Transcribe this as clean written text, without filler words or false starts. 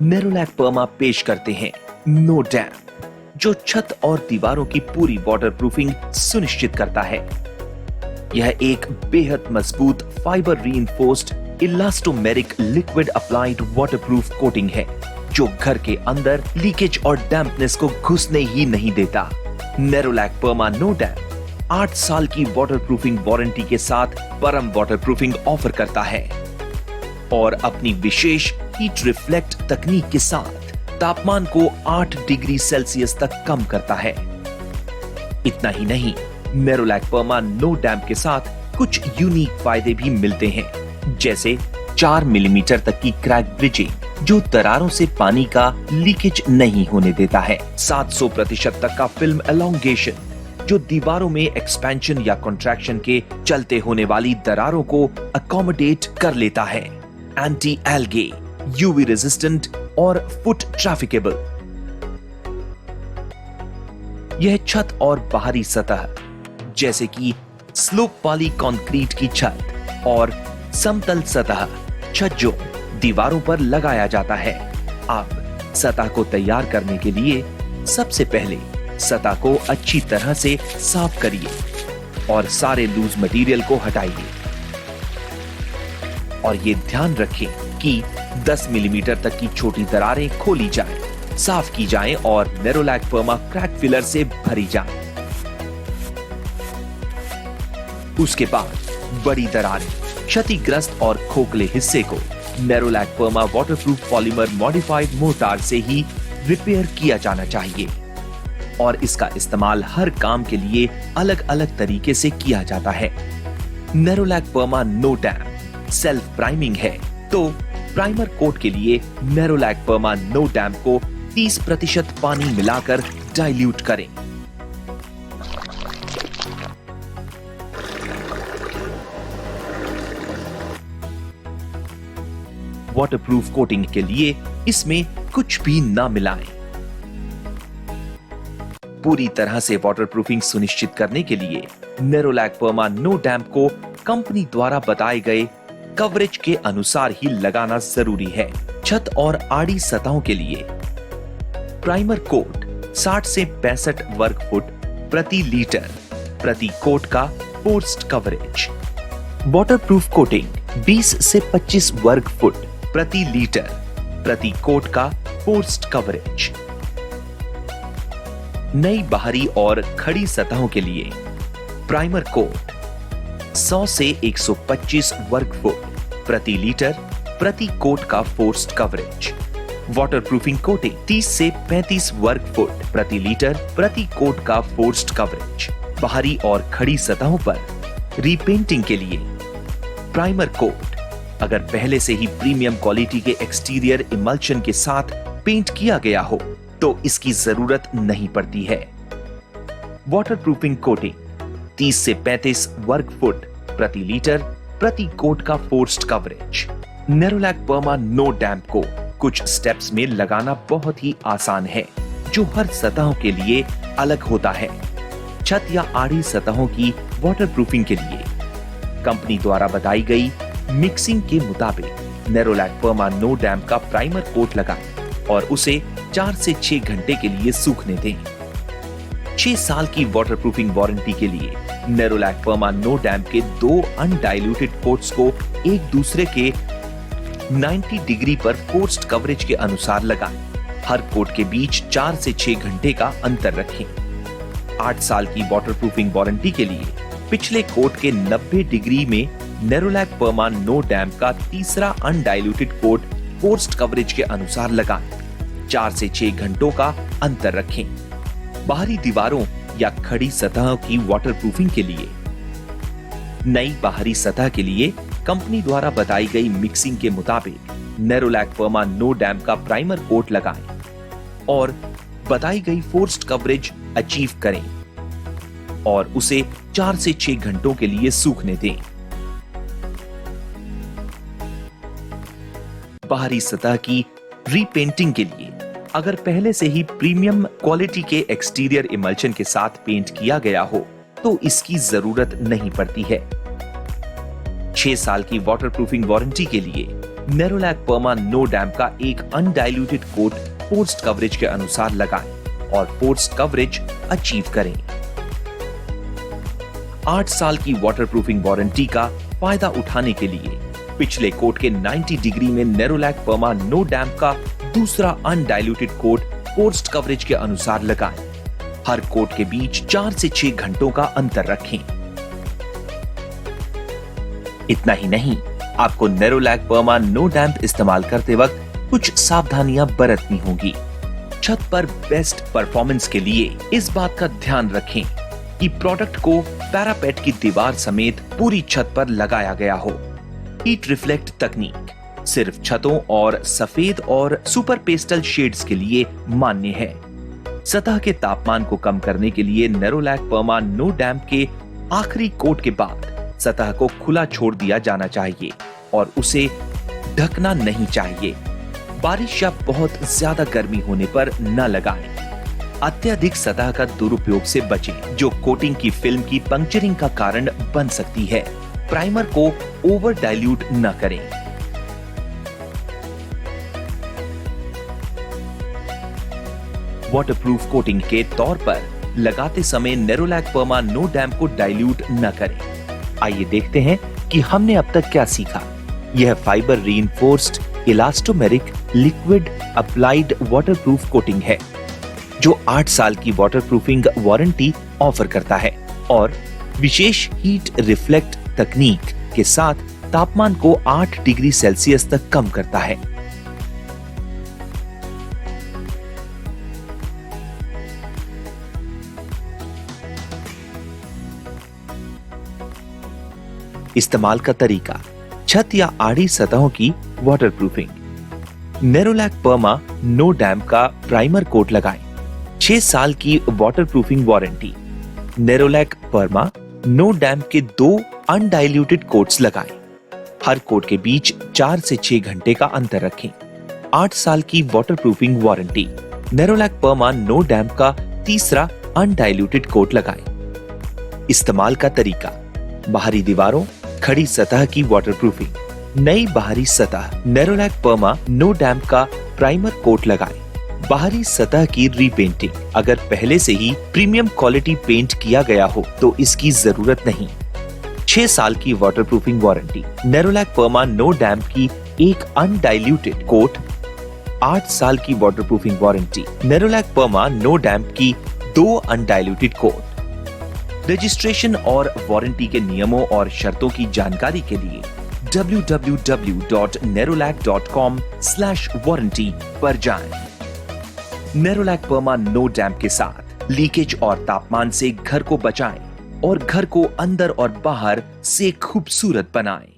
Nerolac perma पेश करते हैं नो डैम्प, जो छत और दीवारों की पूरी वाटरप्रूफिंग सुनिश्चित करता है। यह एक बेहद मजबूत fibre reinforced elastomeric liquid applied waterproof coating है, जो घर के अंदर लीकेज और डैम्पनेस को घुसने ही नहीं देता। नेरोलैक पर्मा नो डैम्प 8 साल की वाटरप्रूफिंग वारंटी के साथ परम वाटरप्रूफिंग ऑफर करता है और अपनी विशेष हीट रिफ्लेक्ट तकनीक के साथ तापमान को 8 डिग्री सेल्सियस तक कम करता है। इतना ही नहीं, नेरोलैक पर्मा नो डैम्प के साथ कुछ यूनिक फायदे भी मिलते हैं, जैसे 4 मिलीमीटर तक की क्रैक ब्रिजिंग, जो दरारों से पानी का लीकेज नहीं होने देता है। 700% तक का फिल्म एलोंगेशन, जो दीवारों में एक्सपेंशन या कॉन्ट्रैक्शन के चलते होने वाली दरारों को अकोमोडेट कर लेता है। एंटी एल्गे, यूवी रेजिस्टेंट और फुट ट्रैफिकेबल। यह छत और बाहरी सतह, जैसे कि स्लोप वाली कंक्रीट की छत और समतल सतह छज्जों, दीवारों पर लगाया जाता है। अब सतह को तैयार करने के लिए सबसे पहले सतह को अच्छी तरह से साफ करिए और सारे लूज मटेरियल को हटाइए। और ये ध्यान रखें कि 10 मिलीमीटर तक की छोटी दरारें खोली जाएं, साफ की जाएं और नेरोलैक पर्मा क्रैक फिलर से भरी जाएं। उसके बाद बड़ी दरारें, क्षतिग्रस्त और खोखले हिस्से को Nerolac perma waterproof polymer modified mortar से ही रिपेयर किया जाना चाहिए और इसका इस्तेमाल हर काम के लिए अलग अलग तरीके से किया जाता है। नेरोलैक पर्मा नो डैम्प सेल्फ प्राइमिंग है, तो प्राइमर कोट के लिए नेरोलैक पर्मा नो डैम्प को 30% पानी मिलाकर डाइल्यूट करें। वाटरप्रूफ कोटिंग के लिए इसमें कुछ भी ना मिलाएं। पूरी तरह से वाटरप्रूफिंग सुनिश्चित करने के लिए नेरोलैक पर्मा नो डैम्प को कंपनी द्वारा बताए गए कवरेज के अनुसार ही लगाना जरूरी है। छत और आड़ी सतहों के लिए प्राइमर कोट 60 से 65 वर्ग फुट प्रति लीटर प्रति कोट का फोर्स्ड कवरेज। वाटरप्रूफ कोटिंग 20 से 25 वर्ग फुट प्रति लीटर प्रति कोट का फोर्स्ड कवरेज। नई बाहरी और खड़ी सतहों के लिए प्राइमर कोट 100 से 125 वर्ग फुट प्रति लीटर प्रति कोट का फोर्स्ड कवरेज। वाटरप्रूफिंग कोटिंग 30 से 35 वर्ग फुट प्रति लीटर प्रति कोट का फोर्स्ड कवरेज। बाहरी और खड़ी सतहों पर रीपेंटिंग के लिए प्राइमर कोट अगर पहले से ही प्रीमियम क्वालिटी के एक्सटीरियर इमल्शन के साथ पेंट किया गया हो तो इसकी जरूरत नहीं पड़ती है। वाटरप्रूफिंग कोटिंग 30 से 35 वर्ग फुट प्रति लीटर प्रति कोट का forced coverage. Nerolac perma no damp को कुछ स्टेप्स में लगाना बहुत ही आसान है, जो हर सतहों के लिए अलग होता है। छत या आड़ी सतहों की वाटरप्रूफिंग के लिए कंपनी द्वारा बताई गई मिक्सिंग के मुताबिक नेरोलैक पर्मा नो डैम्प का प्राइमर कोट लगाएं और उसे 4 से 6 घंटे के लिए सूखने दें। 6 साल की वाटरप्रूफिंग वारंटी के लिए नेरोलैक पर्मा नो डैम्प के 2 अनडाइल्यूटेड कोट्स को एक दूसरे के 90 डिग्री पर फोर्स्ड कवरेज के अनुसार लगाएं। हर कोट के बीच 4 से 6 घंटे का अंतर रखें। 8 साल की वाटरप्रूफिंग वारंटी के लिए पिछले कोट के 90 डिग्री में नेरोलैक पर्मा नो डैम्प का तीसरा अनडाइल्यूटेड कोट फोर्स्ड कवरेज के अनुसार लगाएं। 4 से 6 घंटों का अंतर रखें। बाहरी दीवारों या खड़ी सतहों की वाटरप्रूफिंग के लिए नई बाहरी सतह के लिए कंपनी द्वारा बताई गई मिक्सिंग के मुताबिक नेरोलैक पर्मा नो डैम्प का प्राइमर कोट लगाएं और बताई गई फोर्स्ड कवरेज अचीव करें और उसे 4 से 6 घंटों के लिए सूखने दें। बाहरी सतह की रीपेंटिंग के लिए अगर पहले से ही प्रीमियम क्वालिटी के एक्सटीरियर इमल्शन के साथ पेंट किया गया हो तो इसकी जरूरत नहीं पड़ती है। 6 साल की वाटरप्रूफिंग वारंटी के लिए नेरोलैक पर्मा नो डैम्प का एक अनडाइल्यूटेड कोट फोर्स्ड कवरेज के अनुसार लगाएं और फोर्स्ड कवरेज अचीव करें। 8 साल की वाटरप्रूफिंग वारंटी का फायदा उठाने के लिए पिछले कोट के 90 डिग्री में नेरोलैक पर्मा नो डैम्प का दूसरा अनडाइल्यूटेड कोट फोर्स्ड कवरेज के अनुसार लगाएं। हर कोट के बीच 4 से 6 घंटों का अंतर रखें। इतना ही नहीं, आपको नेरोलैक पर्मा नो डैम्प इस्तेमाल करते वक्त कुछ सावधानियां बरतनी होगी। छत पर बेस्ट परफॉर्मेंस के लिए इस बात का ध्यान रखें कि प्रोडक्ट को पैरापेट की दीवार समेत पूरी छत पर लगाया गया हो। हीट रिफ्लेक्ट तकनीक सिर्फ छतों और सफेद और सुपर पेस्टल शेड्स के लिए मान्य है। सतह के तापमान को कम करने के लिए नेरोलैक पर्मा नो डैम्प के आखिरी कोट के बाद सतह को खुला छोड़ दिया जाना चाहिए और उसे ढकना नहीं चाहिए। बारिश या बहुत ज्यादा गर्मी होने पर न लगाएं। अत्यधिक सतह का दुरुपयोग से बचें, जो कोटिंग की फिल्म की पंक्चरिंग का कारण बन सकती है। प्राइमर को ओवर डाइल्यूट न करें। वाटरप्रूफ कोटिंग के तौर पर लगाते समय नेरोलैक पर्मा नो डैम्प को डाइल्यूट न करें। आइए देखते हैं कि हमने अब तक क्या सीखा। यह fibre reinforced elastomeric liquid applied waterproof coating है जो 8 साल की वाटरप्रूफिंग वारंटी ऑफर करता है और विशेष हीट रिफ्लेक्ट तकनीक के साथ तापमान को 8 डिग्री सेल्सियस तक कम करता है। इस्तेमाल का तरीका, छत या आड़ी सतहों की waterproofing. Nerolac perma no damp का प्राइमर कोट लगाएं। 6 साल की waterproofing warranty. Nerolac perma no damp के 2 अनडाइल्यूटेड कोट्स लगाएं। हर कोट के बीच 4 से 6 घंटे का अंतर रखें। 8 साल की waterproofing warranty. Nerolac perma no damp का तीसरा अनडाइल्यूटेड कोट लगाएं। इस्तेमाल का तरीका, बाहरी दीवारों, खड़ी सतह की वाटरप्रूफिंग। नई बाहरी सतह, नेरोलैक पर्मा नो डैम्प का प्राइमर कोट लगाएं। बाहरी सतह की रीपेंटिंग, अगर पहले से ही प्रीमियम क्वालिटी पेंट किया गया हो तो इसकी जरूरत नहीं। 6 साल की waterproofing warranty. Nerolac perma no damp की एक अनडाइल्यूटेड कोट। 8 साल की waterproofing warranty. Nerolac perma no damp की 2 अनडाइल्यूटेड कोट। रजिस्ट्रेशन और वारंटी के नियमों और शर्तों की जानकारी के लिए www.nerolac.com/warranty पर जाएं। नेरोलैक पर्मा नो डैम्प के साथ लीकेज और तापमान से घर को बचाएं और घर को अंदर और बाहर से खूबसूरत बनाएं।